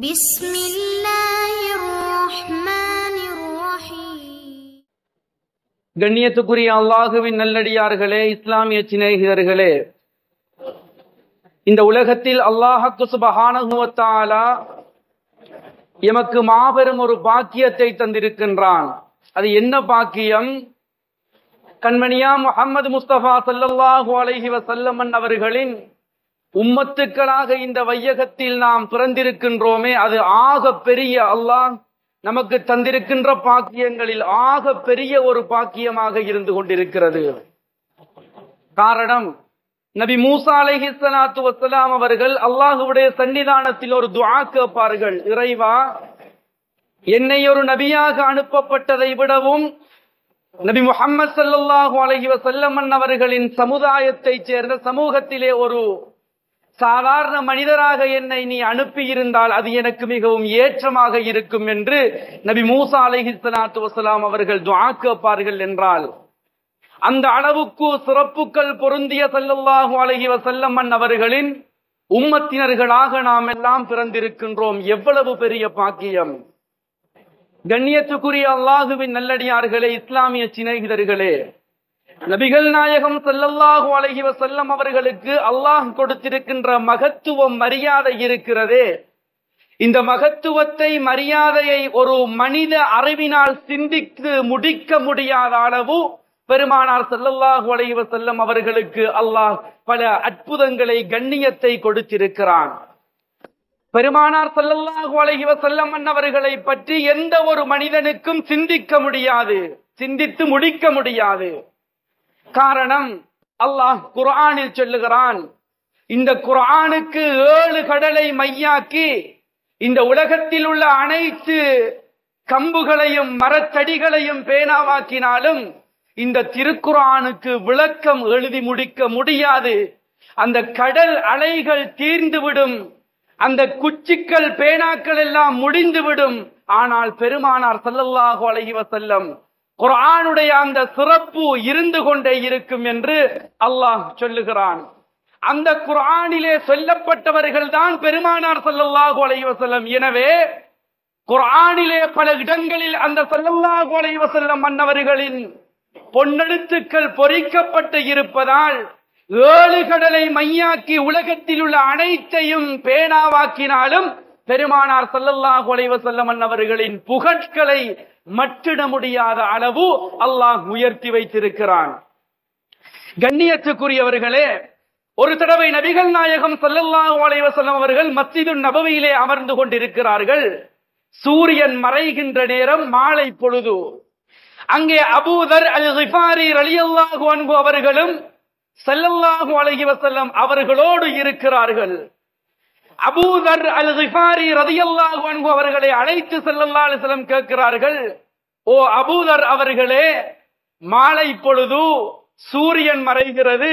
بسم الله الرحمن الرحيم. கண்ணியத்துக்குரிய அல்லாஹுவின் நல்லடியார்களே, இஸ்லாமிய சிநேகிதர்களே, இந்த உலகத்தில் அல்லாஹ் சுப்ஹானஹு வ தஆலா எமக்கு மாபெரும் ஒரு பாக்கியத்தை தந்திருக்கின்றான். அது என்ன பாக்கியம்? கண்மணியா முஹம்மது முஸ்தபா ஸல்லல்லாஹு அலைஹி வஸல்லம் அவர்களின் உம்மத்துக்களாக இந்த வையகத்தில் நாம் பிறந்திருக்கின்றோமே, அது ஆக பெரிய அல்லாஹ் நமக்கு தந்திருக்கின்ற பாக்கியங்களில் ஆக பெரிய ஒரு பாக்கியமாக இருந்து கொண்டிருக்கிறது. காரணம், நபி மூசா அலைஹிஸ்ஸலாத்து வஸ்ஸலாம் அவர்கள் அல்லாஹ்வுடைய சன்னிதானத்தில் ஒரு துஆ கேட்பார்கள். இறைவா, என்னை ஒரு நபியாக அனுப்பப்பட்டதை விடவும் நபி முஹம்மது ஸல்லல்லாஹு அலைஹி வஸல்லம் அவர்களின் சமுதாயத்தை சேர்ந்த சமூகத்திலே ஒரு சாதாரண மனிதராக என்னை நீ அனுப்பியிருந்தால் அது எனக்கு மிகவும் ஏற்றமாக இருக்கும் என்று நபி மூசா அலைஹிஸ்ஸலாத்து வஸ்ஸலாம் அவர்கள் துஆ கேட்பார்கள் என்றால், அந்த அளவுக்கு சிறப்புகள் பொருந்திய ஸல்லல்லாஹு அலைஹி வஸல்லம் அவர்களின் உம்மத்தினர்களாக நாம் எல்லாம் பிறந்திருக்கின்றோம். எவ்வளவு பெரிய பாக்கியம்! கண்ணியத்துக்குரிய அல்லாஹுவின் நல்லடியார்களே, இஸ்லாமிய சிநேகிதர்களே, நபிகள் நாயகம் ஸல்லல்லாஹு அலைஹி வஸல்லம் அவர்களுக்கு அல்லாஹ் கொடுத்திருக்கின்ற மகத்துவம், மரியாதை இருக்கிறதே, இந்த மகத்துவத்தை, மரியாதையை ஒரு மனித அறிவினால் சிந்தித்து முடிக்க முடியாத அளவு பெருமானார் ஸல்லல்லாஹு அலைஹி வஸல்லம் அவர்களுக்கு அல்லாஹ் பல அற்புதங்களை, கண்ணியத்தை கொடுத்திருக்கிறான். பெருமானார் ஸல்லல்லாஹு அலைஹி வஸல்லம் அவர்களை பற்றி எந்த ஒரு மனிதனுக்கும் சிந்திக்க முடியாது, சிந்தித்து முடிக்க முடியாது. காரணம், அல்லாஹ் குர்ஆனில் சொல்லுகிறான், இந்த குர்ஆனுக்கு 7 கடலை மையாக்கி இந்த உலகத்தில் உள்ள அனைத்து கம்புகளையும் மரத்தடிகளையும் பேனாவாக்கினாலும் இந்த திருக்குர்ஆனுக்கு விளக்கம் எழுதி முடிக்க முடியாது. அந்த கடல் அலைகள் தீர்ந்துவிடும், அந்த குச்சிக்கள் பேனாக்கள் எல்லாம் முடிந்துவிடும். ஆனால் பெருமானார் ஸல்லல்லாஹு அலைஹி வஸல்லம் குர்ஆனுடைய அந்த சிறப்பு இருந்து கொண்டே இருக்கும் என்று அல்லாஹ் சொல்லுகிறான். அந்த குர்ஆனிலே சொல்லப்பட்டவர்கள் தான் பெருமானார் ஸல்லல்லாஹு அலைஹி வஸல்லம். எனவே குர்ஆனிலே பல இடங்களில் அந்த ஸல்லல்லாஹு அலைஹி வஸல்லம் மன்னவர்களின் பொன்னெழுத்துக்கள் பொறிக்கப்பட்டு இருப்பதால் 7 கடலை மையாக்கி உலகத்தில் உள்ள அனைத்தையும் பேனாவாக்கினாலும் பெருமானார் ஸல்லல்லாஹு அலைஹி வஸல்லம் அவர்களின் புகழ்களை மற்றிட முடியாத அளவு அல்லாஹ் உயர்த்தி வைத்திருக்கிறான். கண்ணியத்துக்குரியவர்களே, ஒரு தடவை நபிகள் நாயகம் ஸல்லல்லாஹு அலைஹி வஸல்லம் அவர்கள் மஸ்ஜிது நபவியிலே அமர்ந்து கொண்டிருக்கிறார்கள். சூரியன் மறைகின்ற நேரம், மாலை பொழுது. அங்கே அபூதர் அல் கிஃபாரி ரலியல்லாஹு அன்ஹு அவர்களும் ஸல்லல்லாஹு அலைஹி வஸல்லம் அவர்களோடு இருக்கிறார்கள். அபூதர் அல் கிஃபாரி ரலியல்லாஹு அன்ஹு அவர்களை அழைத்து ஸல்லல்லாஹு அலைஹி வஸல்லம் கேட்கிறார்கள், ஓ அபூதர் அவர்களே, மாலை பொழுது, சூரியன் மறைகிறது,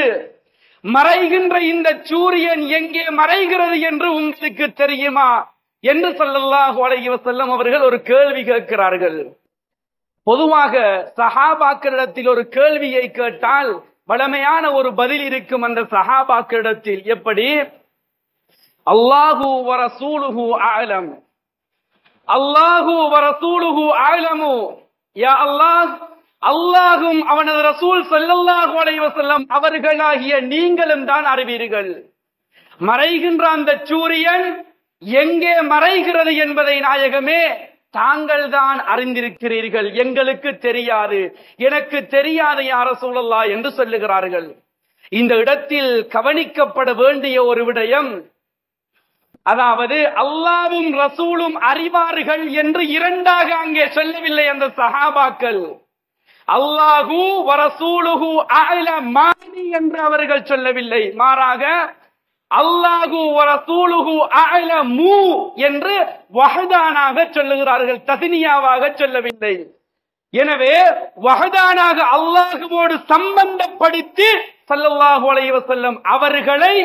மறைகின்ற இந்த சூரியன் எங்கே மறைகிறது என்று உங்களுக்கு தெரியுமா என்று ஸல்லல்லாஹு அலைஹி வஸல்லம் அவர்கள் ஒரு கேள்வி கேட்கிறார்கள். பொதுவாக சஹாபாக்களிடத்தில் ஒரு கேள்வியை கேட்டால் வளமையான ஒரு பதில் இருக்கும். அந்த சஹாபாக்களிடத்தில் எப்படி? அல்லாஹு வ ரசூலுஹு அஅலம், அல்லாஹு வ ரசூலுஹு அஅலமு, யா அல்லாஹ், அல்லாஹும் அவனது ரசூல் ஸல்லல்லாஹு அலைஹி வஸல்லம் அவர்களாகிய நீங்களும் தான் அறிவீர்கள். மறைகின்ற அந்த சூரியன் எங்கே மறைகிறது என்பதை நாயகமே தாங்கள் தான் அறிந்திருக்கிறீர்கள், எங்களுக்கு தெரியாது, எனக்கு தெரியாது யா ரசூலல்லாஹ் என்று சொல்லுகிறார்கள். இந்த இடத்தில் கவனிக்கப்பட வேண்டிய ஒரு விடயம், அதாவது அல்லாஹ்வும் ரசூலும் அறிவார்கள் என்று இரண்டாக அங்கே சொல்லவில்லை அந்த சஹாபாக்கள். அல்லாஹு வ ரசூலுஹு அஅலமானி என்று அவர்கள் சொல்லவில்லை, மாறாக அல்லாஹு வ ரசூலுஹு அஅலமு என்று வஹதானாக சொல்லுகிறார்கள், தஸ்னியாவாக சொல்லவில்லை. எனவே வஹதானாக அல்லாஹுவோடு சம்பந்தப்படுத்தி ஸல்லல்லாஹு அலைஹி வஸல்லம் அவர்களை,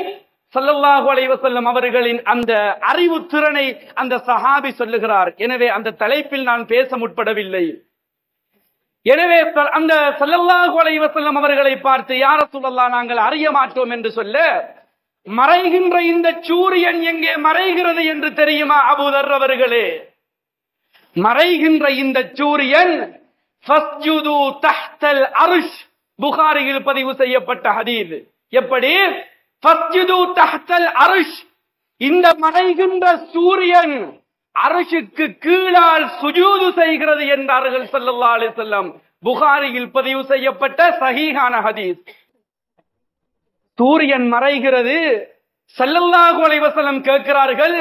ஸல்லல்லாஹு அலைஹி வஸல்லம் அவர்களின் அந்த அறிவு திறனை அந்த சஹாபி சொல்லுகிறார். எனவே அந்த தலைப்பில் நான் பேச முற்படவில்லை. எனவே அந்த ஸல்லல்லாஹு அலைஹி வஸல்லம் அவர்களை பார்த்து, யா ரசூலல்லாஹ், நாங்கள் அறிய மாட்டோம் என்று சொல்ல, மறைகின்ற இந்த சூரியன் எங்கே மறைகிறது என்று தெரியுமா அபூதர் அவர்களே? மறைகின்ற இந்த சூரியன் ஃபஸ்ஜுது தஹ்தல் அர்ஷ், புகாரியில் பதிவு செய்யப்பட்ட ஹதீஸ். எப்படி? ஃபஸ்ஜுது தஹ்தல் அர்ஷ், இந்த மறைகின்ற சூரியன் அர்ஷுக்கு கீழால் சுஜூது செய்கிறது என்றார்கள் ஸல்லல்லாஹு அலைஹி வஸல்லம். புகாரியில் பதிவு செய்யப்பட்ட சஹீஹான ஹதீஸ். சூரியன் மறைகிறது. ஸல்லல்லாஹு அலைஹி வஸல்லம் கேட்கிறார்கள்,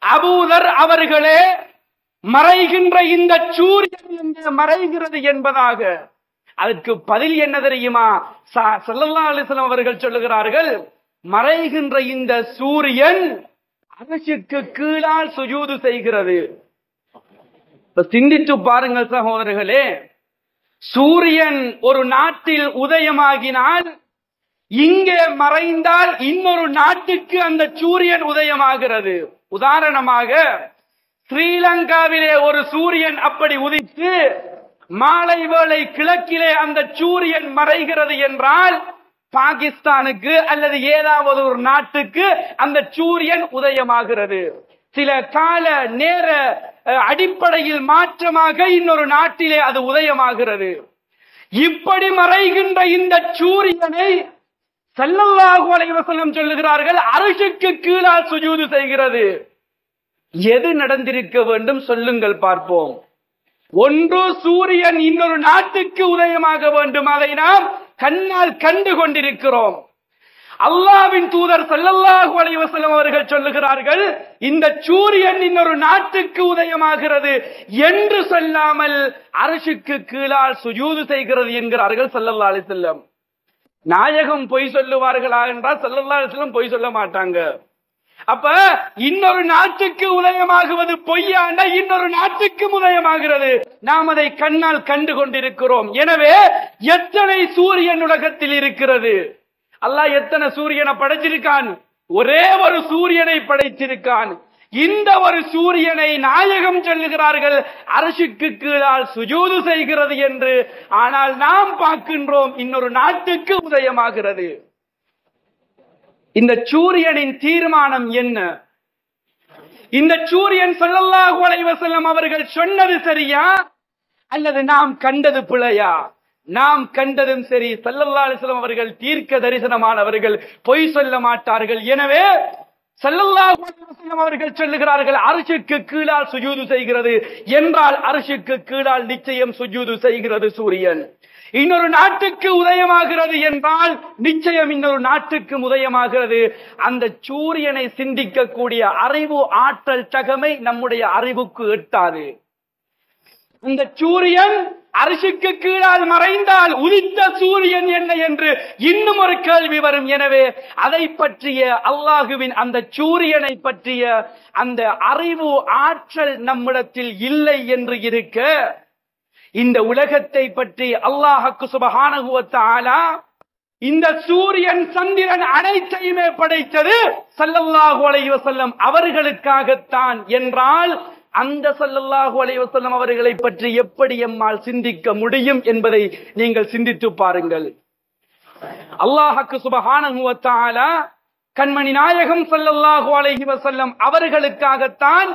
அபூதர் அவர்களே, மறைகின்ற இந்த சூரியன் எங்கே மறைகிறது என்பதாக. அதற்கு பதில் என்ன தெரியுமா? ஸல்லல்லாஹு அலைஹி வஸல்லம் அவர்கள் சொல்லுகிறார்கள், மறைகின்ற இந்த சூரியன் அர்ஷுக்கு கீழால் சுஜூது செய்கிறது. சிந்தித்து பாருங்கள் சகோதரர்களே, சூரியன் ஒரு நாட்டில் உதயமாகினால் இங்கே மறைந்தால் இன்னொரு நாட்டுக்கு அந்த சூரியன் உதயமாகிறது. உதாரணமாக ஸ்ரீலங்காவிலே ஒரு சூரியன் அப்படி உதித்து மாலை வேளை கிழக்கிலே அந்த சூரியன் மறைகிறது என்றால் பாகிஸ்தானுக்கு அல்லது ஏதாவது ஒரு நாட்டுக்கு அந்த சூரியன் உதயமாகிறது. சில கால நேர அடிப்படையில் மாற்றமாக இன்னொரு நாட்டிலே அது உதயமாகிறது. இப்படி மறைகின்ற இந்த சூரியனை ஸல்லல்லாஹு அலைஹி வஸல்லம் சொல்லுகிறார்கள், அர்ஷுக்கு கீழால் சுஜூது செய்கிறது. எது நடந்திருக்க வேண்டும் சொல்லுங்கள் பார்ப்போம். ஒன்று சூரியன் இன்னொரு நாட்டுக்கு உதயமாக வேண்டும், அதை நாம் கண்ணால் கண்டு கொண்டிருக்கிறோம். அல்லாஹ்வின் தூதர் ஸல்லல்லாஹு அலைஹி வஸல்லம் அவர்கள் சொல்லுகிறார்கள், இந்த சூரியன் இன்னொரு நாட்டுக்கு உதயமாகிறது என்று சொல்லாமல் அர்ஷுக்கு கீழால் சுஜூது செய்கிறது என்கிறார்கள் ஸல்லல்லாஹு அலைஹி வஸல்லம். நாயகம் பொய் சொல்லுவார்களா என்றால் ஸல்லல்லாஹு அலைஹி வஸல்லம் பொய் சொல்ல மாட்டாங்க. அப்ப இன்னொரு நாட்டுக்கு உதயமாகுவது பொய்யான இன்னொரு நாட்டுக்கு உதயமாகிறது. நாம் அதை கண்ணால் கண்டு கொண்டிருக்கிறோம். எனவே எத்தனை சூரியன் உலகத்தில் இருக்கிறது? அல்லாஹ் எத்தனை சூரியனை படைச்சிருக்கான்? ஒரே ஒரு சூரியனை படைத்திருக்கான். இந்த ஒரு சூரியனை நாயகம் சொல்லுகிறார்கள் அர்ஷுக்கு கீழால் சுஜூது செய்கிறது என்று. ஆனால் நாம் பார்க்கின்றோம் இன்னொரு நாட்டுக்கு உதயமாகிறது. இந்த சூரியனின் தீர்மானம் என்ன? இந்த சூரியன் ஸல்லல்லாஹு அலைஹி வஸல்லம் அவர்கள் சொன்னது சரியா அல்லது நாம் கண்டது பிழையா? நாம் கண்டதும் சரி. ஸல்லல்லாஹு அலைஹி வஸல்லம் அவர்கள் தீர்க்க தரிசனமானவர்கள், பொய் சொல்ல மாட்டார்கள். எனவே ஸல்லல்லாஹு அலைஹி வஸல்லம் அவர்கள் சொல்லுகிறார்கள் அர்ஷுக்கு கீழால் சுஜூது செய்கிறது என்றால் அர்ஷுக்கு கீழால் நிச்சயம் சுஜூது செய்கிறது சூரியன். இன்னொரு நாட்டுக்கு உதயமாகிறது என்றால் நிச்சயம் இன்னொரு நாட்டுக்கு உதயமாகிறது. அந்த சூரியனை சிந்திக்கக்கூடிய அறிவு ஆற்றல் தகமை நம்முடைய அறிவுக்கு எட்டாது. இந்த சூரியன் அர்ஷுக்கு கீழால் மறைந்தால் உதித்த சூரியன் என்ன என்று இன்னும் ஒரு கேள்வி வரும். எனவே அதை பற்றிய அல்லாஹுவின் அந்த சூரியனை பற்றிய அந்த அறிவு ஆற்றல் நம்மிடத்தில் இல்லை என்று இருக்க, இந்த உலகத்தை பற்றி அல்லாஹ்வுக்கு சுப்ஹானஹு வ தஆலா இந்த சூரியன் சந்திரன் அனைத்தையுமே படைத்தது ஸல்லல்லாஹு அலைஹி வஸல்லம் அவர்களுக்காகத்தான் என்றால் அந்த ஸல்லல்லாஹு அலைஹி வஸல்லம் அவர்களை பற்றி எப்படி எம்மால் சிந்திக்க முடியும் என்பதை நீங்கள் சிந்தித்து பாருங்கள். அல்லாஹ்வுக்கு சுப்ஹானஹு வ தஆலா கண்மணி நாயகம் ஸல்லல்லாஹு அலைஹி வஸல்லம் அவர்களுக்காகத்தான்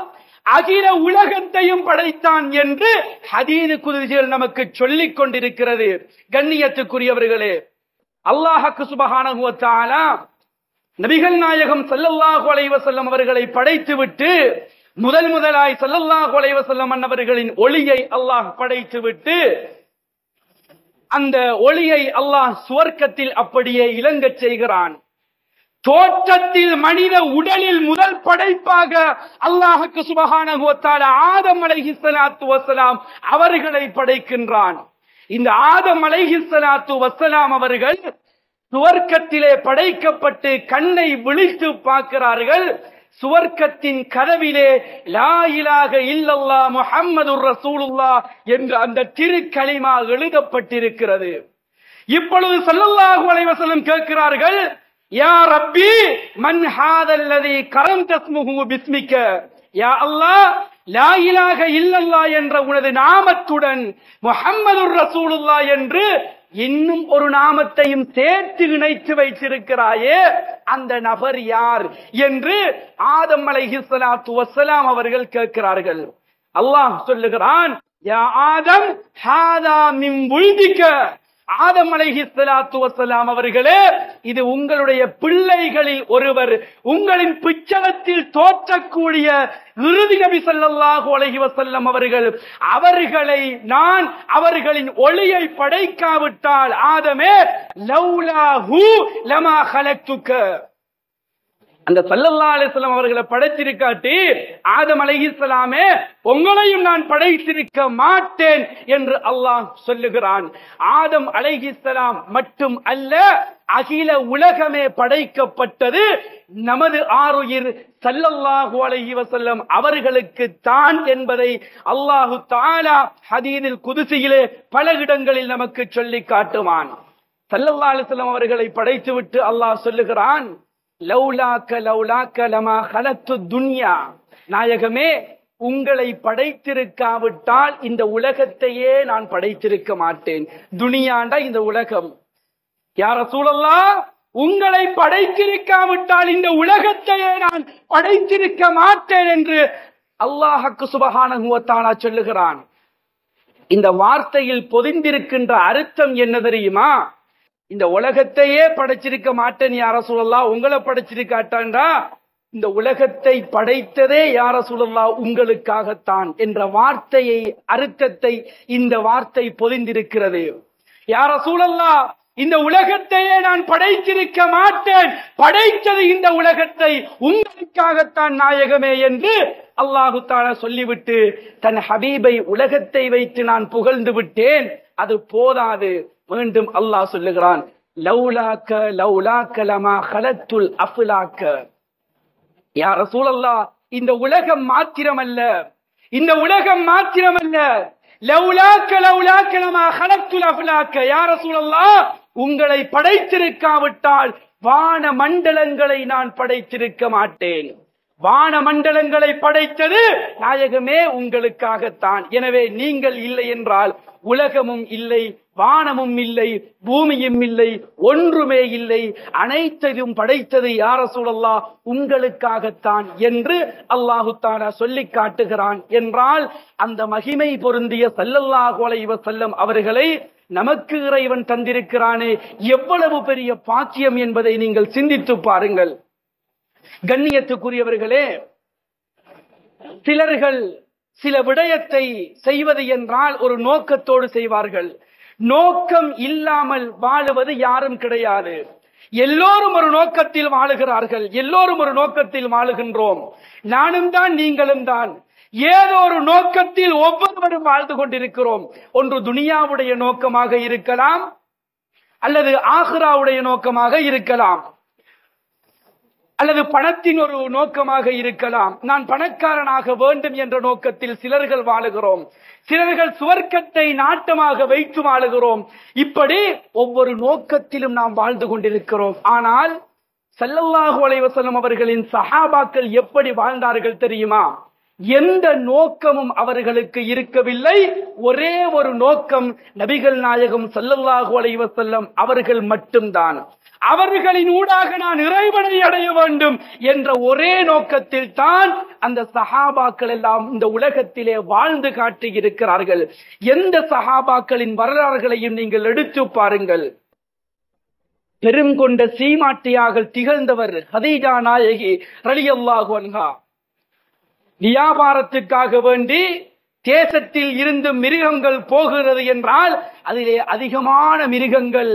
அகில உலகத்தையும் படைத்தான் என்று ஹதீஸ் குதுஸில் நமக்கு சொல்லிக் கொண்டிருக்கிறது. கண்ணியத்துக்குரியவர்களே, அல்லாஹ்வுக்கு சுப்ஹானஹு வ தஆலா நபிகள் நாயகம் ஸல்லல்லாஹு அலைஹி வஸல்லம் அவர்களை படைத்துவிட்டு முதலாய் ஸல்லல்லாஹு அலைஹி வஸல்லம் அன்னவர்களின் ஒளியை அல்லாஹ் படைத்துவிட்டு அந்த ஒளியை அல்லாஹ் சுவர்க்கத்தில் அப்படியே இலங்கச் செய்கிறான். தோற்றத்தில் மனித உடலில் முதல் படைப்பாக அல்லாஹ்வுக்கு சுப்ஹானஹு வ தஆலா ஆதம் அலைஹிஸ்ஸலாத்து வஸ்ஸலாம் அவர்களை படைக்கின்றான். இந்த ஆதம் அலைஹிஸ்ஸலாத்து வஸ்ஸலாம் அவர்கள் சுவர்க்கத்திலே படைக்கப்பட்டு கண்ணை விழித்து பார்க்கிறார்கள். சுவர்க்கத்தின் கதவிலே லா இலாஹ இல்லல்லாஹ் முஹம்மதுர் ரசூலுல்லாஹ் என்ற அந்த திருக்கலிமா எழுதப்பட்டிருக்கிறது. இப்பொழுது ஸல்லல்லாஹு அலைஹி வஸல்லம் கேட்கிறார்கள், யா ரப்பி மன் ஹாதல்லதி கரம்த ஸ்முஹு பிஸ்மிக, யா அல்லாஹ் லா இலாஹ இல்லல்லாஹ் என்ற உனது நாமத்துடன் முஹம்மதுர் ரசூலுல்லாஹ் என்று இன்னும் ஒரு நாமத்தையும் சேர்த்து இணைத்து வைத்திருக்கிறாயே, அந்த நபர் யார் என்று ஆதம் அலைஹிஸ்ஸலாத்து வஸ்ஸலாம் அவர்கள் கேட்கிறார்கள். அல்லாஹ் சொல்லுகிறான், யா ஆதம் ஹாதா மின் புல்திக, ஆதம் அலைஹிஸ்ஸலாத்து வஸ்ஸலாம் அவர்களே, இது உங்களுடைய பிள்ளைகளில் ஒருவர், உங்களின் பிச்சளத்தில் தோற்றக்கூடிய இறுதி நபி ஸல்லல்லாஹு அலைஹி வஸல்லம் அவர்கள். அவர்களை நான் அவர்களின் ஒளியை படைக்காவிட்டால் ஆதமே லௌலாஹு லமா கலக்துக, அந்த ஸல்லல்லாஹு அலைஹி வஸல்லம் அவர்களை படைத்திருக்காட்டி ஆதம் அலைஹிஸ்ஸலாமே உங்களையும் நான் படைத்திருக்க மாட்டேன் என்று அல்லாஹ் சொல்லுகிறான். ஆதம் அலைஹிஸ்ஸலாம் மட்டும் அல்ல, அகில உலகமே படைக்கப்பட்டது நமது ஆருயிர் ஸல்லல்லாஹு அலைஹி வஸல்லம் அவர்களுக்கு தான் என்பதை அல்லாஹு தஆலா ஹதீஸில் குதுஸியிலே பல இடங்களில் நமக்கு சொல்லி காட்டுவான். ஸல்லல்லாஹு அலைஹி வஸல்லம் அவர்களை படைத்துவிட்டு அல்லாஹ் சொல்லுகிறான், லௌலாக்க லௌலாக்க லமா கலத்து துன்யா, நாயகமே உங்களை படைத்திருக்காவிட்டால் இந்த உலகத்தையே நான் படைத்திருக்க மாட்டேன். துனியாண்டா இந்த உலகம். யா ரசூலல்லாஹ், உங்களை படைத்திருக்காவிட்டால் இந்த உலகத்தையே நான் படைத்திருக்க மாட்டேன் என்று அல்லாஹ் சுப்ஹானஹு வ தஆலா சொல்லுகிறான். இந்த வார்த்தையில் பொதிந்திருக்கின்ற அர்த்தம் என்ன தெரியுமா? இந்த உலகத்தையே படைச்சிருக்க மாட்டேன் யா ரசூலல்லாஹ், உங்களை படைச்சிருக்காட்டாண்டா இந்த உலகத்தை படைத்ததே யா ரசூலல்லாஹ் உங்களுக்காகத்தான் என்ற வார்த்தையை, அர்த்தத்தை இந்த வார்த்தை பொதிந்திருக்கிறது. யா ரசூலல்லாஹ், இந்த உலகத்தையே நான் படைத்திருக்க மாட்டேன், படைத்தது இந்த உலகத்தை உங்களுக்காகத்தான் நாயகமே என்று அல்லாஹு தஆலா சொல்லிவிட்டு தன் ஹபீபை உலகத்தை வைத்து நான் புகழ்ந்து விட்டேன், அது போதாது. மீண்டும் அல்லாஹ் சொல்லுகிறான், லௌலாக்க லௌலாக்க லமா கலத்துல் அஃலாக்க, யா ரசூலல்லாஹ், இந்த உலகம் மாத்திரமல்ல, இந்த உலகம் மாத்திரமல்ல, லௌலாக்க லௌலாக்க லமா கலத்துல் அஃலாக்க, யா ரசூலல்லாஹ், உங்களை படைத்திருக்காவிட்டால் வான மண்டலங்களை நான் படைத்திருக்க மாட்டேன். வான மண்டலங்களை படைத்தது நாயகமே உங்களுக்காகத்தான். எனவே நீங்கள் இல்லை என்றால் உலகமும் இல்லை, வானமும் இல்லை, பூமியும் இல்லை, ஒன்றுமே இல்லை, அனைத்தையும் படைத்தது யா ரசூலல்லாஹ் உங்களுக்காகத்தான் என்று அல்லாஹு தஆலா சொல்லி காட்டுகிறான். என்றால் அந்த மகிமை பொருந்திய ஸல்லல்லாஹு அலைஹி வஸல்லம் அவர்களை நமக்கு இறைவன் தந்திருக்கிறானே, எவ்வளவு பெரிய பாக்கியம் என்பதை நீங்கள் சிந்தித்து பாருங்கள். கண்ணியத்துக்குரியவர்களே, சிலர்கள் சில விடயத்தை செய்வது என்றால் ஒரு நோக்கத்தோடு செய்வார்கள். நோக்கம் இல்லாமல் வாழுவது யாரும் கிடையாது. எல்லோரும் ஒரு நோக்கத்தில் வாழுகிறார்கள், எல்லோரும் ஒரு நோக்கத்தில் வாழுகின்றோம். நானும் தான், நீங்களும் தான். ஏதோ ஒரு நோக்கத்தில் ஒவ்வொருவரும் வாழ்ந்து கொண்டிருக்கிறோம். ஒன்று துனியாவுடைய நோக்கமாக இருக்கலாம், அல்லது ஆகிராவுடைய நோக்கமாக இருக்கலாம், அல்லது பணத்தின் ஒரு நோக்கமாக இருக்கலாம். நான் பணக்காரனாக வேண்டும் என்ற நோக்கத்தில் சிலர்கள் வாழுகிறோம், சிலர்கள் சுவர்க்கத்தை நாட்டமாக வைத்து வாழுகிறோம். இப்படி ஒவ்வொரு நோக்கத்திலும் நாம் வாழ்ந்து கொண்டிருக்கிறோம். ஆனால் ஸல்லல்லாஹு அலைஹி வஸல்லம் அவர்களின் சஹாபாக்கள் எப்படி வாழ்ந்தார்கள் தெரியுமா? எந்த நோக்கமும் அவர்களுக்கு இருக்கவில்லை. ஒரே ஒரு நோக்கம், நபிகள் நாயகம் ஸல்லல்லாஹு அலைஹி வஸல்லம் அவர்கள் மட்டும்தான். அவர்களின் ஊடாக நான் இறைவனை அடைய வேண்டும் என்ற ஒரே நோக்கத்தில் தான் அந்த சஹாபாக்கள் எல்லாம் இந்த உலகத்திலே வாழ்ந்து காட்டி இருக்கிறார்கள். எந்த சஹாபாக்களின் வரலாறுகளையும் நீங்கள் எடுத்து பாருங்கள். பெருங்கொண்ட சீமாட்டியாக திகழ்ந்தவர் ஹதீஜா நாயகி ரலியல்லாஹு அன்ஹா. வியாபாரத்துக்காக வேண்டி தேசத்தில் இருந்து மிருகங்கள் போகிறது என்றால் அதிலே அதிகமான மிருகங்கள்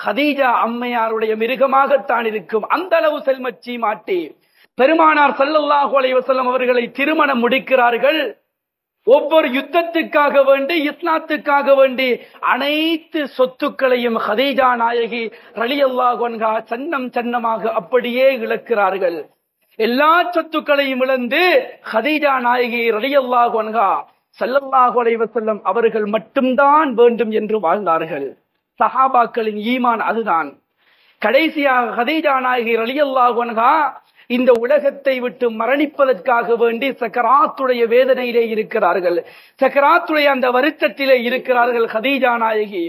ஹதீஜா அம்மையாருடைய மிருகமாகத்தான் இருக்கும். அந்த அளவு செல்மச்சி மாட்டி பெருமானார் ஸல்லல்லாஹு அலைஹி வஸல்லம் அவர்களை திருமணம் முடிக்கிறார்கள். ஒவ்வொரு யுத்தத்துக்காக வேண்டி, இஸ்லாத்துக்காக வேண்டி அனைத்து சொத்துக்களையும் ஹதீஜா நாயகி ரலியல்லாஹு அன்ஹா சன்னம் சன்னமாக அப்படியே இழக்கிறார்கள். எல்லா சொத்துக்களையும் இழந்து ஹதீஜா நாயகி ரலியல்லாஹு அன்ஹா ஸல்லல்லாஹு அலைஹி வஸல்லம் அவர்கள் மட்டும்தான் வேண்டும் என்று வாழ்ந்தார்கள். சஹாபாக்களின் ஈமான் அதுதான். கடைசியாக ஹதீஜா நாயகி ரலியல்லாஹு அன்ஹா இந்த உலகத்தை விட்டு மரணிப்பதற்காக வேண்டி சக்கராத்துடைய வேதனையிலே இருக்கிறார்கள், சக்கராத்துடைய அந்த வருத்தத்திலே இருக்கிறார்கள். ஹதீஜா நாயகி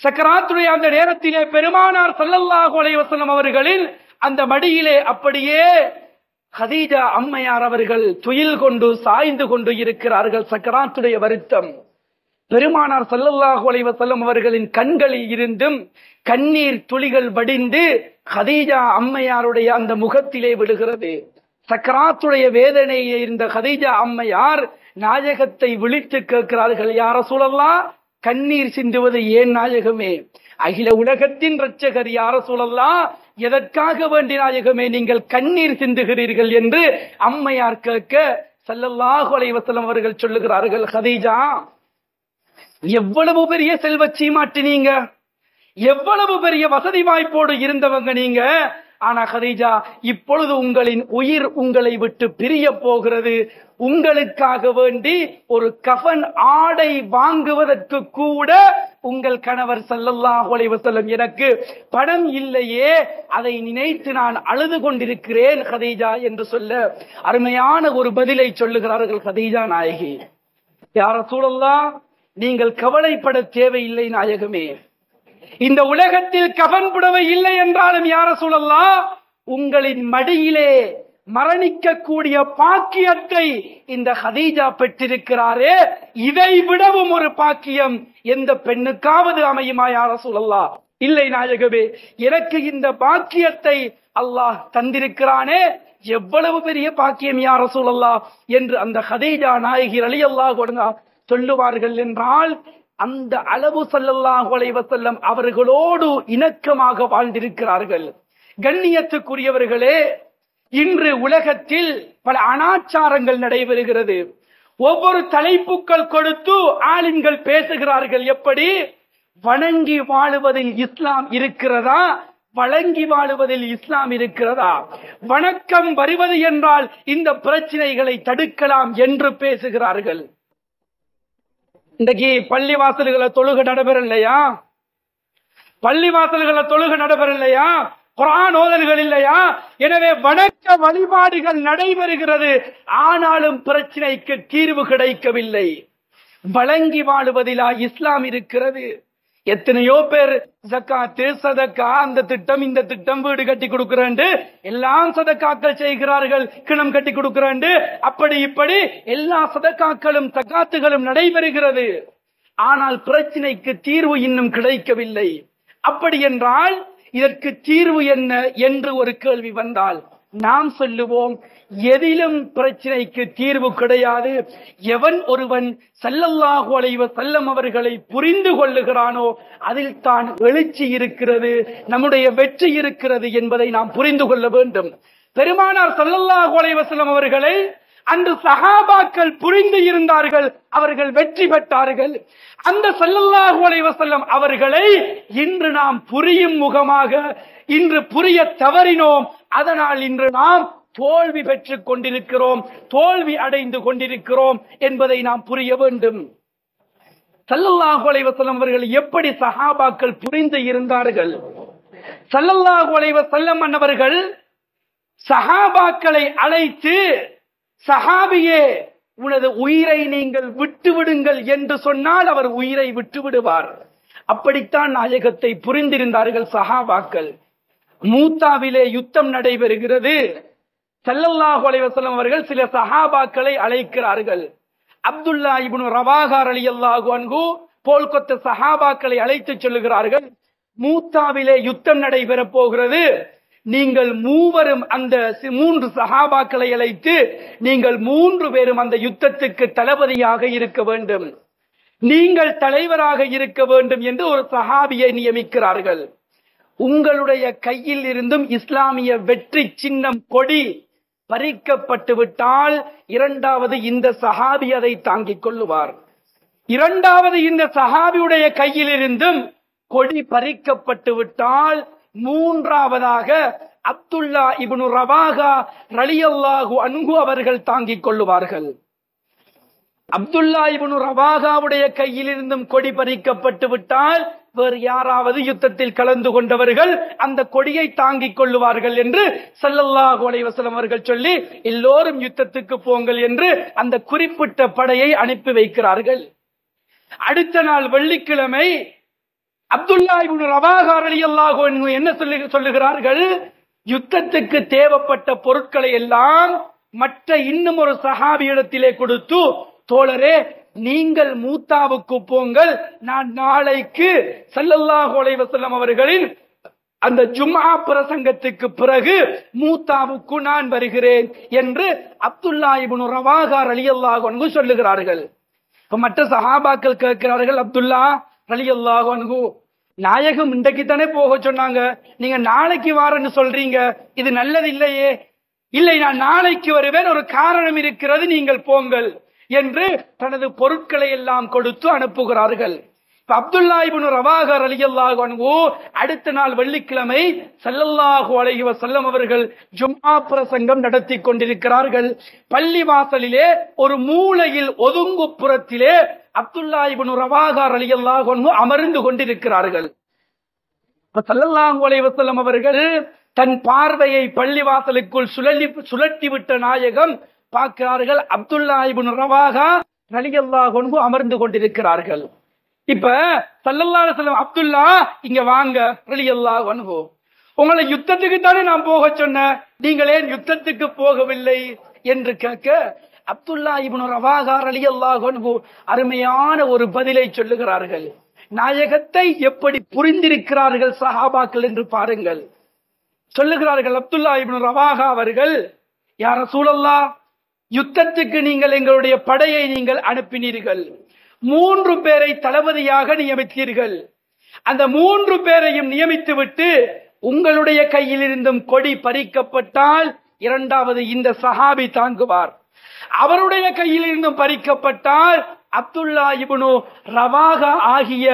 சக்கராத்துடைய அந்த நேரத்திலே பெருமானார் ஸல்லல்லாஹு அலைஹி வஸல்லம் அவர்களின் அந்த மடியிலே அப்படியே கதீஜா அம்மையார் அவர்கள் துயில் கொண்டு சாய்ந்து கொண்டு இருக்கிறார்கள். சக்கராத்துடைய வருத்தம். பெருமானார் ஸல்லல்லாஹு அலைஹி வஸல்லம் அவர்களின் கண்களில் இருந்தும் கண்ணீர் துளிகள் வடிந்து கதீஜா அம்மையாருடைய அந்த முகத்திலே விழுகிறது. சக்கராத்துடைய வேதனையை இருந்த கதீஜா அம்மையார் நாயகத்தை விழித்து கேட்கிறார்கள், யா ரசூலல்லாஹ், கண்ணீர் சிந்துவது ஏன் நாயகமே? அகில உலகத்தின் இரட்சகர் யா ரசூலல்லாஹ், எதற்காக வேண்டி நாயகமே நீங்கள் கண்ணீர் சிந்துகிறீர்கள் என்று அம்மையார் கேட்க ஸல்லல்லாஹு அலைஹி வஸல்லம் அவர்கள் சொல்லுகிறார்கள், கதீஜா, எவ்வளவு பெரிய செல்வ சீமாட்டி நீங்க, எவ்வளவு பெரிய வசதி வாய்ப்போடு இருந்தவங்க நீங்க. ஆனா கதீஜா, இப்பொழுது உங்களின் உயிர் உங்களை விட்டு பிரிய போகிறது. உங்களுக்காக வேண்டி ஒரு கஃன் ஆடை வாங்குவதற்கு கூட உங்கள் கணவர் ஸல்லல்லாஹு அலைஹி வஸல்லம் எனக்கு பணம் இல்லையே, அதை நினைத்து நான் அழுது கொண்டிருக்கிறேன் கதீஜா என்று சொல்ல அருமையான ஒரு பதிலை சொல்லுகிறார்கள் கதீஜா நாயகி. யா ரசூலல்லாஹ், நீங்கள் கவலைப்பட தேவையில்லை நாயகமே. இந்த உலகத்தில் கஃன் புடவை இல்லை என்றாலும் யா ரசூலல்லாஹ், உங்களின் மடியிலே மரணிக்கக்கூடிய பாக்கியத்தை இந்த கதீஜா பெற்றிருக்கிறாரே, இதை விடவும் ஒரு பாக்கியம் எந்த பெண்ணுக்காவது அமையுமா யா ரசூலல்லாஹ்? இல்லை நாயகமே, எனக்கு இந்த பாக்கியத்தை அல்லாஹ் தந்திருக்கிறானே, எவ்வளவு பெரிய பாக்கியம் யா ரசூலல்லாஹ் என்று அந்த கதீஜா நாயகி ரலியல்லாஹு அன்ஹா சொல்லுவார்கள் என்றால், அந்த அளவு ஸல்லல்லாஹு அலைஹி வஸல்லம் அவர்களோடு இணக்கமாக வாழ்ந்திருக்கிறார்கள். கண்ணியத்துக்குரியவர்களே, இன்று உலகத்தில் பல அனாச்சாரங்கள் நடைபெறுகிறது. ஒவ்வொரு தலைப்புகள் கொடுத்து ஆலிம்கள் பேசுகிறார்கள். எப்படி? வணங்கி வாழுவதில் இஸ்லாம் இருக்கிறதா, வழங்கி வாழுவதில் இஸ்லாம் இருக்கிறதா? வணக்கம் வருவது என்றால் இந்த பிரச்சனைகளை தடுக்கலாம் என்று பேசுகிறார்கள். இன்றைக்கு பள்ளிவாசல்களை தொழுகை நடைபெறலையா? பள்ளிவாசல்களை தொழுகை நடைபெறலையா? குர்ஆன் ஓதல்கள் இல்லையா? எனவே வணக்க வழிபாடுகள் நடைபெறுகிறது. ஆனாலும் பிரச்சனைக்கு தீர்வு கிடைக்கவில்லை. வழங்கி வாழுவதிலா இஸ்லாம் இருக்கிறது? எத்தனையோ பேர் ஜக்காத்து, சதக்கா, அந்த திட்டம் இந்த திட்டம், வீடு கட்டி கொடுக்கிறேன், எல்லாம் சதக்காக்கள் செய்கிறார்கள், கிணம் கட்டி கொடுக்கிறேன், அப்படி இப்படி எல்லா சதக்காக்களும் சக்காத்துகளும் நடைபெறுகிறது. ஆனால் பிரச்சனைக்கு தீர்வு இன்னும் கிடைக்கவில்லை. அப்படி என்றால் இதற்கு தீர்வு என்ன என்று ஒரு கேள்வி வந்தால் நாம் சொல்லுவோம், எதிலும் பிரச்சனைக்கு தீர்வு கிடையாது. எவன் ஒருவன் ஸல்லல்லாஹு அலைஹி வஸல்லம் அவர்களை புரிந்து கொள்ளுகிறானோ அதில் தான் எழுச்சி இருக்கிறது, நம்முடைய வெற்றி இருக்கிறது என்பதை நாம் புரிந்து கொள்ள வேண்டும். பெருமானார் ஸல்லல்லாஹு அலைஹி வஸல்லம் அவர்களை அன்று சஹாபாக்கள் புரிந்து இருந்தார்கள், அவர்கள் வெற்றி பெற்றார்கள். அந்த ஸல்லல்லாஹு அலைஹி வஸல்லம் அவர்களை இன்று நாம் புரியும் முகமாக இன்று புரிய தவறினோம். அதனால் இன்று நாம் தோல்வி பெற்றுக் கொண்டிருக்கிறோம், தோல்வி அடைந்து கொண்டிருக்கிறோம் என்பதை நாம் புரிய வேண்டும். ஸல்லல்லாஹு அலைஹி வஸல்லம் அவர்கள் எப்படி சஹாபாக்கள் புரிந்து இருந்தார்கள்? ஸல்லல்லாஹு அலைஹி வஸல்லம் அவர்கள் சஹாபாக்களை அழைத்து, சஹாபியே, உனது உயிரை நீங்கள் விட்டுவிடுங்கள் என்று சொன்னால் அவர் உயிரை விட்டு விடுவார். அப்படித்தான் நாயகத்தை புரிந்திருந்தார்கள் சஹாபாக்கள். மூத்தாவிலே யுத்தம் நடைபெறுகிறது. ஸல்லல்லாஹு அலைஹி வஸல்லம் அவர்கள் சில சஹாபாக்களை அழைக்கிறார்கள். அப்துல்லா இப்னு ரவாஹா ரலியல்லாஹு அன்ஹு போல்கொத்த சஹாபாக்களை அழைத்து சொல்லுகிறார்கள், மூத்தாவிலே யுத்தம் நடைபெற போகிறது, நீங்கள் மூவரும் அந்த 3 சஹாபாக்களை அழைத்து நீங்கள் 3 பேரும் அந்த யுத்தத்துக்கு தளபதியாக இருக்க வேண்டும், நீங்கள் தலைவராக இருக்க வேண்டும் என்று ஒரு சஹாபியை நியமிக்கிறார்கள். உங்களுடைய கையில் இருந்தும் இஸ்லாமிய வெற்றி சின்னம் கொடி பறிக்கப்பட்டு விட்டால் இரண்டாவது இந்த சஹாபி அதை தாங்கிக் கொள்ளுவார். இரண்டாவது இந்த சஹாபியுடைய கையில் இருந்தும் கொடி பறிக்கப்பட்டு விட்டால் மூன்றாவதாக அப்துல்லா இப்னு ரவாஹா ரலியல்லாஹு அன்ஹு அவர்கள் தாங்கிக் கொள்ளுவார்கள். அப்துல்லா இப்னு ரவாஹாவுடைய கையில் இருந்தும் கொடி பறிக்கப்பட்டு விட்டால் வேறு யாராவது யுத்தத்தில் கலந்து கொண்டவர்கள் அந்த கொடியை தாங்கிக் கொள்ளுவார்கள் என்று ஸல்லல்லாஹு அலைஹி வஸல்லம் அவர்கள் சொல்லி எல்லோரும் யுத்தத்துக்கு போங்கள் என்று அந்த குறிப்பிட்ட படையை அனுப்பி வைக்கிறார்கள். அடுத்த நாள் வெள்ளிக்கிழமை அப்துல்லா இப்னு ரவாஹா ரலியல்லாஹு அன்ஹு என்ன சொல்லுகிறார்கள்? யுத்தத்துக்கு தேவைப்பட்ட பொருட்களை எல்லாம் மற்ற இன்னும் ஒரு சஹாபியிடத்திலே கொடுத்து, தோழரே நீங்கள் மூத்தாவுக்கு போங்கள், நான் நாளைக்கு ஸல்லல்லாஹு அலைஹி வஸல்லம் அவர்களின் அந்த ஜும்ஆ பிரசங்கத்துக்கு பிறகு மூத்தாவுக்கு நான் வருகிறேன் என்று அப்துல்லா இப்னு ரவாஹா ரலியல்லாஹு அன்ஹு சொல்லுகிறார்கள். மற்ற சஹாபாக்கள் கேட்கிறார்கள், அப்துல்லா ரலியல்லாஹு அன்ஹு, நாயகம் இன்றைக்கு தானே போக சொன்னாங்க, நீங்க நாளைக்கு வாரன்னு சொல்றீங்க, இது நல்லது இல்லையே. இல்லை, நான் நாளைக்கு வருவேன், ஒரு காரணம் இருக்கிறது, நீங்கள் போங்கள் என்று தனது பொருட்களை எல்லாம் கொடுத்து அனுப்புகிறார்கள். அப்துல்லா இப்னு ரவாஹா ரலியல்லாஹு அன்ஹு அடுத்த நாள் வெள்ளிக்கிழமை ஸல்லல்லாஹு அலைஹி வஸல்லம் அவர்கள் ஜும்ஆ பிரசங்கம் நடத்தி கொண்டிருக்கிறார்கள். பள்ளி வாசலிலே ஒரு மூலையில் ஒதுங்குப்புறத்திலே அப்துல்லா இப்னு ரவாஹா ரலியல்லாஹு அன்ஹு அமர்ந்து கொண்டிருக்கிறார்கள். ஸல்லல்லாஹு அலைஹி வஸல்லம் அவர்கள் தன் பார்வையை பள்ளி வாசலுக்குள் சுழட்டி விட்ட நாயகம் பார்க்கிறார்கள், அப்துல்லா இப்னு ரவாஹா ரலியல்லாஹு அன்ஹு அமர்ந்து கொண்டிருக்கிறார்கள். இப்ப ஸல்லல்லாஹு அலைஹி வஸல்லம், அப்துல்லா இங்க வாங்க ரலியல்லாஹு அன்ஹு, உங்களை யுத்தத்துக்கு தானே நான் போக சொன்னேன், நீங்கள் ஏன் யுத்தத்துக்கு போகவில்லை என்று கேட்க, அப்துல்லா இப்னு ரவாஹா ரலியல்லாஹு அன்ஹு அருமையான ஒரு பதிலை சொல்லுகிறார்கள். நாயகத்தை எப்படி புரிந்திருக்கிறார்கள் சஹாபாக்கள் என்று பாருங்கள். சொல்லுகிறார்கள், அப்துல்லா இப்னு ரவாஹா அவர்கள், யா ரசூலல்லாஹ், யுத்தத்துக்கு நீங்கள் எங்களுடைய படையை நீங்கள் அனுப்பினீர்கள், 3 பேரை தளபதியாக நியமித்தீர்கள். அந்த 3 பேரையும் நியமித்து விட்டு உங்களுடைய கையில் இருந்தும் கொடி பறிக்கப்பட்டால் 2வது இந்த சஹாபி தாங்குவார், அவருடைய கையில் இருந்தும் பறிக்கப்பட்டால் அப்துல்லா இப்னு ரவாஹா ஆகிய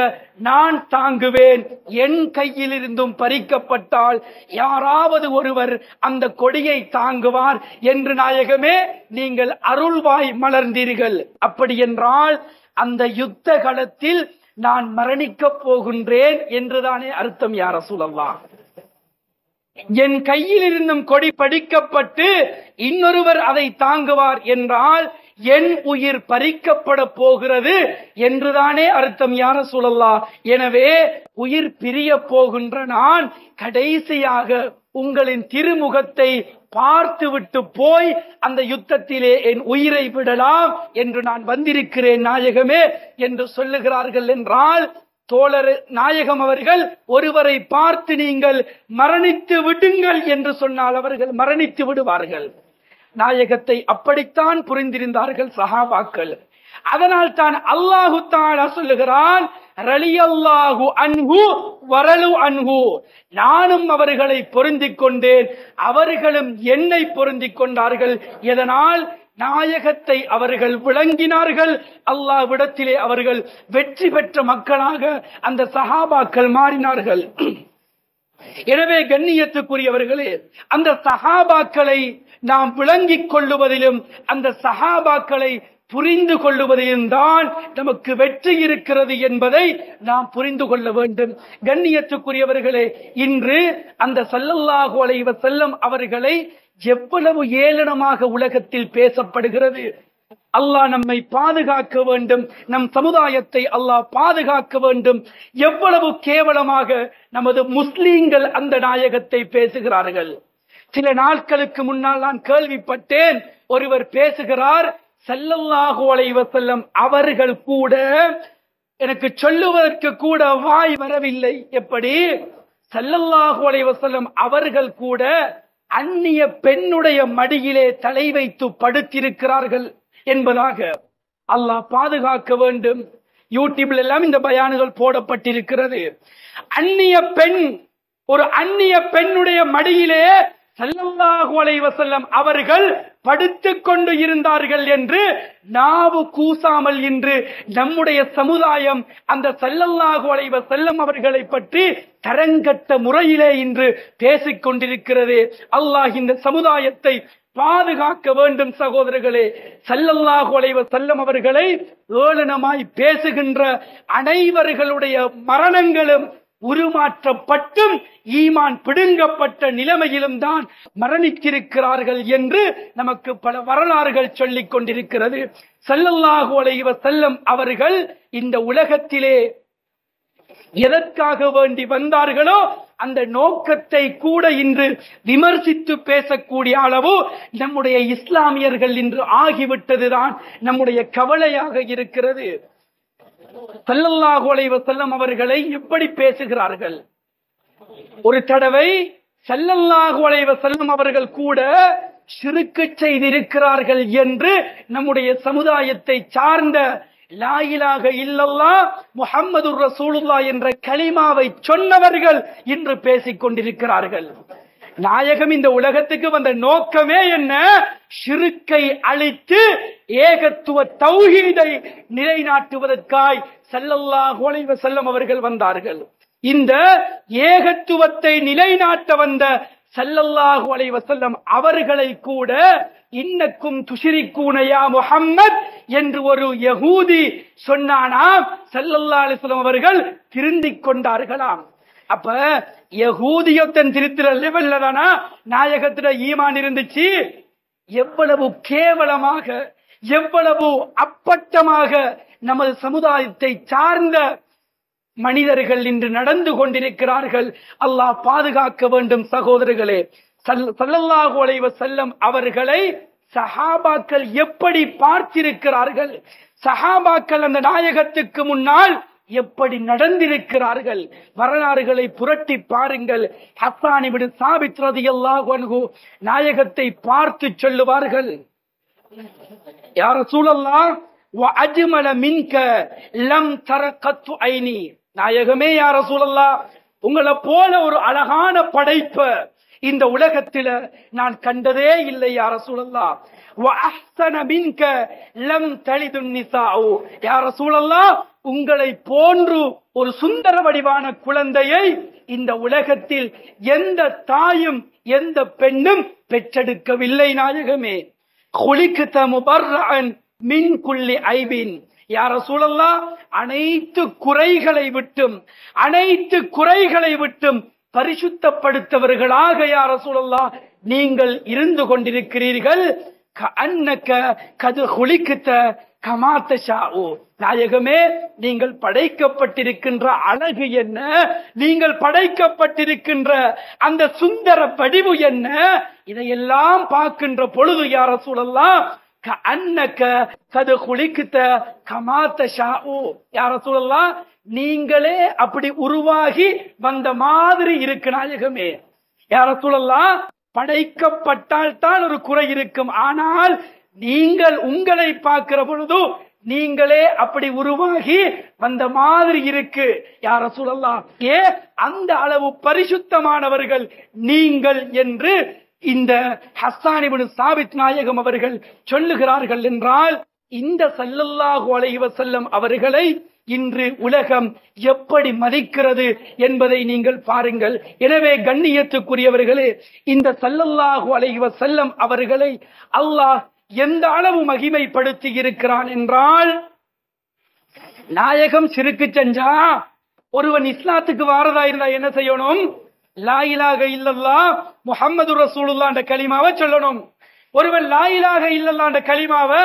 நான் தாங்குவேன், என் கையில் இருந்தும் பறிக்கப்பட்டால் யாராவது ஒருவர் அந்த கொடியை தாங்குவார் என்று நாயகமே நீங்கள் அருள்வாய் மலர்ந்தீர்கள். அப்படி என்றால் அந்த யுத்த களத்தில் நான் மரணிக்கப் போகின்றேன் என்றுதானே அர்த்தம் யா ரசூலல்லாஹ். என் கையில் இருந்தும் கொடி பறிக்கப்பட்டு இன்னொருவர் அதை தாங்குவார் என்றால் என் உயிர் பறிக்கப்பட போகிறது என்றுதானே அர்த்தம் யா ரசூலல்லாஹ். எனவே உயிர் பிரிய போகின்ற நான் கடைசியாக உங்களின் திருமுகத்தை பார்த்துவிட்டு போய் அந்த யுத்தத்திலே என் உயிரை விடலாம் என்று நான் வந்திருக்கிறேன் நாயகமே என்று சொல்லுகிறார்கள். என்றால் தோழர் நாயகம் அவர்கள் ஒருவரை பார்த்து நீங்கள் மரணித்து விடுங்கள் என்று சொன்னால் அவர்கள் மரணித்து விடுவார்கள். நாயகத்தை அப்படித்தான் புரிந்திருந்தார்கள் சஹாபாக்கள். அதனால் தான் அல்லாஹு தஆலா சொல்லுகிறான், ரலியல்லாஹு அன்ஹு வரலு அன்ஹு, நானும் அவர்களை பொருந்திக் கொண்டேன், அவர்களும் என்னை பொருந்திக் கொண்டார்கள். எதனால்? நாயகத்தை அவர்கள் விளங்கினார்கள், அல்லாஹ்விடத்திலே அவர்கள் வெற்றி பெற்ற மக்களாக அந்த சஹாபாக்கள் மாறினார்கள். எனவே கண்ணியத்துக்குரியவர்களே, அந்த சஹாபாக்களை நாம் விளங்கிக் கொள்ளுவதிலும் அந்த சஹாபாக்களை புரிந்து கொள்ளுவதிலும் தான் நமக்கு வெற்றி இருக்கிறது என்பதை நாம் புரிந்து கொள்ள வேண்டும். கண்ணியத்துக்குரியவர்களே, இன்று அந்த ஸல்லல்லாஹு அலைஹி வஸல்லம் அவர்களை எவ்வளவு ஏளனமாக உலகத்தில் பேசப்படுகிறது. அல்லாஹ் நம்மை பாதுகாக்க வேண்டும், நம் சமுதாயத்தை அல்லாஹ் பாதுகாக்க வேண்டும். எவ்வளவு கேவலமாக நமது முஸ்லீம்கள் அந்த நாயகத்தை பேசுகிறார்கள். சில நாட்களுக்கு முன்னால் நான் கேள்விப்பட்டேன், ஒருவர் பேசுகிறார், ஸல்லல்லாஹு அலைஹி வஸல்லம் அவர்கள் கூட எனக்கு சொல்லுவதற்கு கூட வாய் வரவில்லை. எப்படி? ஸல்லல்லாஹு அலைஹி வஸல்லம் அவர்கள் கூட அந்நிய பெண்ணுடைய மடியிலே தலை வைத்து படுத்திருக்கிறார்கள் என்பதாக. அல்லாஹ் பாதுகாக்க வேண்டும். யூடியூப்ல எல்லாம் இந்த பயான்கள் போடப்பட்டிருக்கிறது. அந்நிய பெண், ஒரு அந்நிய பெண்ணுடைய மடியிலே ஸல்லல்லாஹு அலைஹி வஸல்லம் அவர்கள் படுத்துக் கொண்டு இருந்தார்கள் என்று நாவு கூசாமல் இன்று நம்முடைய சமுதாயம் அந்த ஸல்லல்லாஹு அலைஹி வஸல்லம் அவர்களை பற்றி தரங்கட்ட முறையிலே இன்று பேசிக் கொண்டிருக்கிறது. அல்லாஹ் இந்த சமுதாயத்தை பாதுகாக்க வேண்டும். சகோதரர்களே, ஸல்லல்லாஹு அலைஹி வஸல்லம் அவர்களை ஏளனமாய் பேசுகின்ற அனைவர்களுடைய மரணங்களும் உருமாற்றப்பட்டும் ஈமான் பிடுங்கப்பட்ட நிலைமையிலும் தான் மரணித்திருக்கிறார்கள் என்று நமக்கு பல வரலாறுகள் சொல்லிக் கொண்டிருக்கிறது. ஸல்லல்லாஹு அலைஹி வஸல்லம் அவர்கள் இந்த உலகத்திலே எதற்காக வேண்டி வந்தார்களோ அந்த நோக்கத்தை கூட இன்று விமர்சித்து பேசக்கூடிய அளவு நம்முடைய இஸ்லாமியர்கள் இன்று ஆகிவிட்டதுதான் நம்முடைய கவலையாக இருக்கிறது. ஸல்லல்லாஹு அலைஹி வஸல்லம் அவர்களை எப்படி பேசுகிறார்கள்? ஒரு தடவை ஸல்லல்லாஹு அலைஹி வஸல்லம் அவர்கள் கூட ஷிர்க் செய்திருக்கிறார்கள் என்று நம்முடைய சமுதாயத்தை சார்ந்த லா இலாஹ இல்லல்லாஹ் முஹம்மதுர் ரசூலுல்லாஹ் என்ற கலிமாவை சொன்னவர்கள் இன்று பேசிக் கொண்டிருக்கிறார்கள். நாயகம் இந்த உலகத்துக்கு வந்த நோக்கமே என்ன? ஷிர்க்கை அழித்து ஏகத்துவ தௌஹீதை நிலைநாட்டுவதற்காய் ஸல்லல்லாஹு அலைஹி வஸல்லம் அவர்கள் வந்தார்கள். இந்த ஏகத்துவத்தை நிலைநாட்ட வந்த ஸல்லல்லாஹு அலைஹி வஸல்லம் அவர்களை கூட இன்னக்கும் துஷ்ரிகூன யா முஹம்மத் என்று ஒரு யகூதி சொன்னானாம். ஸல்லல்லாஹு அலைஹி வஸல்லம் அவர்கள் திருந்திக் கொண்டார்களாம். அப்ப யகூதியத்தன் திருத்திர லெவல்ல தானா நாயகத்திட ஈமான் இருந்துச்சு. எவ்வளவு கேவலமாக, எவ்வளவு அப்பட்டமாக நமது சமுதாயத்தை சார்ந்த மனிதர்கள் இன்று நடந்து கொண்டிருக்கிறார்கள். அல்லாஹ் பாதுகாக்க வேண்டும். சகோதரர்களே, ஸல்லல்லாஹு அலைஹி வஸல்லம் அவர்களை சஹாபாக்கள் எப்படி பார்த்திருக்கிறார்கள்? சஹாபாக்கள் அந்த நாயகத்துக்கு முன்னால் எப்படி நடந்திருக்கிறார்கள்? வரலாறுகளை புரட்டி பாருங்கள். ஹஸ்ஸான் இப்னு சாபித் ரலியல்லாஹு அன்ஹு நாயகத்தை பார்த்து சொல்லுவார்கள், யா ரசூலல்லாஹ் வ அஜ்மல மின்க லம் தரகத்து ஐனி. நாயகமே, யா ரசூலல்லாஹ், உங்களை போல ஒரு அழகான படைப்பு இந்த உலகத்தில நான் கண்டதே இல்லை யா ரசூலல்லாஹ். வ அஹ்ஸன மின்க லம் தலிதுன் நிசாஉ. யா ரசூலல்லாஹ், உங்களை போன்று ஒரு சுந்தர வடிவான குழந்தையை இந்த உலகத்தில் எந்த தாயும் எந்த பெண்ணும் பெற்றெடுக்கவில்லை நாயகமே. குலிக்த முபர்ரஅன் மின் குல்லி ஐபின். யா ரசூலல்லாஹ், அனைத்து குறைகளை விட்டும் பரிசுத்தப்படுத்தவர்களாக யா ரசூலல்லாஹ் நீங்கள் இருந்து கொண்டிருக்கிறீர்கள். கஅன்னக கது குலிக்த கமா தஷாஉ. நாயகமே, நீங்கள் படைக்கப்பட்டிருக்கின்ற அழகு என்ன? நீங்கள் படைக்கப்பட்டிருக்கின்ற அந்த சுந்தர வடிவு என்ன? இதையெல்லாம் பார்க்கின்ற பொழுது யா ரசூலல்லாஹ் கஅன்னக கது குலிக்த கமா தஷாஉ. யா ரசூலல்லாஹ், நீங்களே அப்படி உருவாகி வந்த மாதிரி இருக்கு நாயகமே. யா ரசூலல்லாஹ், படைக்கப்பட்டால் தான் ஒரு குறை இருக்கும். ஆனால் நீங்கள் உங்களை பார்க்கிற பொழுது நீங்களே அப்படி உருவாகி வந்த மாதிரி இருக்கு யா ரசூலல்லாஹ். அந்த அளவு பரிசுத்தமானவர்கள் நீங்கள் என்று இந்த ஹஸ்ஸான் இப்னு சாபித் நாயகம் அவர்கள் சொல்லுகிறார்கள் என்றால், இந்த ஸல்லல்லாஹு அலைஹி வஸல்லம் அவர்களை இன்று உலகம் எப்படி மதிக்கிறது என்பதை நீங்கள் பாருங்கள். எனவே கண்ணியத்துக்குரியவர்களே, இந்த ஸல்லல்லாஹு அலைஹி வஸல்லம் அவர்களை அல்லாஹ் எந்த அளவு மகிமைப்படுத்தி இருக்கிறான் என்றால், நாயகம் ஷிர்க் செஞ்சா ஒருவன் இஸ்லாத்துக்கு வாரதா இருந்தா என்ன செய்யணும்? லா இலாஹ இல்லல்லாஹ் முஹம்மது ரசூலுல்லாஹ் என்ற கலிமாவை சொல்லணும். ஒருவன் லா இலாஹ இல்லல்லாஹ் என்ற கலிமாவை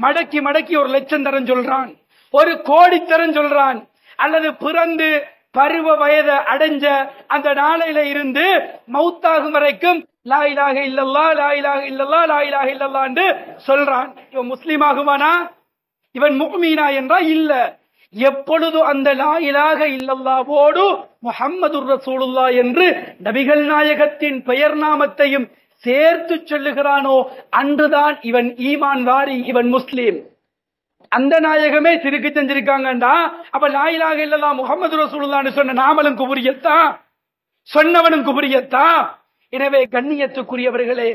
மடக்கி மடக்கி 1,00,000 தரம் சொல்றான், 1 கோடி தரம் சொல்றான், அல்லது பிறந்து பருவ வயதை அடைஞ்ச அந்த நாளையில இருந்து மௌத்தாகும் வரைக்கும் லா இலாஹ இல்லல்லாஹ் லா இலாஹ இல்லல்லாஹ் லா இலாஹ இல்லல்லாஹ் என்று சொல்றான். இவன் முஸ்லிம் ஆகுவானா? இவன் முஃமினா என்றா? இல்ல. எப்பொழுது அந்த லா இலாஹ இல்லல்லாஹ்வோடு முஹம்மதுர் ரசூலுல்லாஹ் என்று நபிகள் நாயகத்தின் பெயர் நாமத்தையும் சேர்த்து சொல்லுகிறானோ அன்றுதான் இவன் ஈமான்வாரி, இவன் முஸ்லிம். அந்த நாயகமே ஷிர்க் செஞ்சிருக்காங்கடா, அப்ப லா இலாஹ இல்லல்லாஹ் முஹம்மது ரசூலுல்லாஹ்னு சொன்ன நாமலும் குஃப்ரியத்தா, சொன்னவனும் குஃப்ரியத்தா? எனவே கண்ணியத்துக்குரியவர்களே,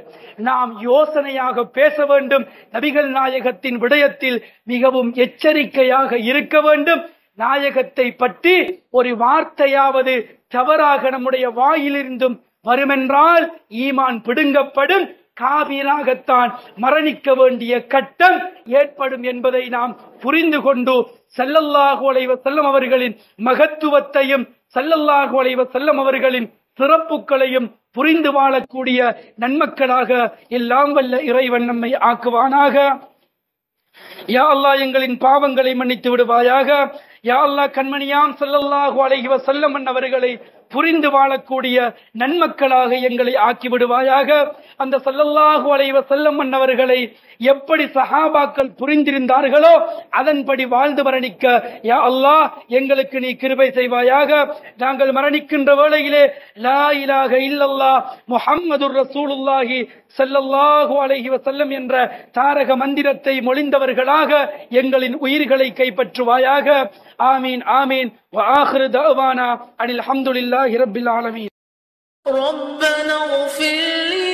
நாம் யோசனையாக பேச வேண்டும். நபிகள் நாயகத்தின் விடயத்தில் மிகவும் எச்சரிக்கையாக இருக்க வேண்டும். நாயகத்தை பற்றி ஒரு வார்த்தையாவது தவறாக நம்முடைய வாயிலிருந்தும் வருமென்றால் ஈமான் பிடுங்கப்படும், காபீராகத்தான் மரணிக்க வேண்டிய கட்டம் ஏற்படும் என்பதை நாம் புரிந்து கொண்டு ஸல்லல்லாஹு அலைஹி வஸல்லம் அவர்களின் மகத்துவத்தையும் ஸல்லல்லாஹு அலைஹி வஸல்லம் அவர்களின் சிறப்புகளையும் புரிந்து வாழக்கூடிய நன்மக்களாக எல்லாம் வல்ல இறைவன் நம்மை ஆக்குவானாக. யா அல்லாஹ், எங்களின் பாவங்களை மன்னித்து விடுவாயாக. யா அல்லாஹ் கண்மணியாம் ஸல்லல்லாஹு அலைஹி வஸல்லம் அவர்களை புரிந்து வாழக்கூடிய நன்மக்களாக எங்களை ஆக்கி விடுவாயாக. அந்த ஸல்லல்லாஹு அலைஹி வஸல்லம் அவர்களை எப்படி சஹாபாக்கள் புரிந்திருந்தார்களோ அதன்படி வாழ்ந்து மரணிக்க யா அல்லாஹ் எங்களுக்கு நீ கிருபை செய்வாயாக. நாங்கள் மரணிக்கின்ற வேளையிலே லா இலாஹ இல்லல்லாஹ் முஹம்மதுர் ரசூலுல்லாஹி ஸல்லல்லாஹு அலைஹி வஸல்லம் என்ற தாரக மந்திரத்தை மொழிந்தவர்களாக எங்களின் உயிர்களை கைப்பற்றுவாயாக. ஆமீன் ஆமீன். وآخر دعوانا أن الحمد لله رب العالمين. ربنا اغفر لي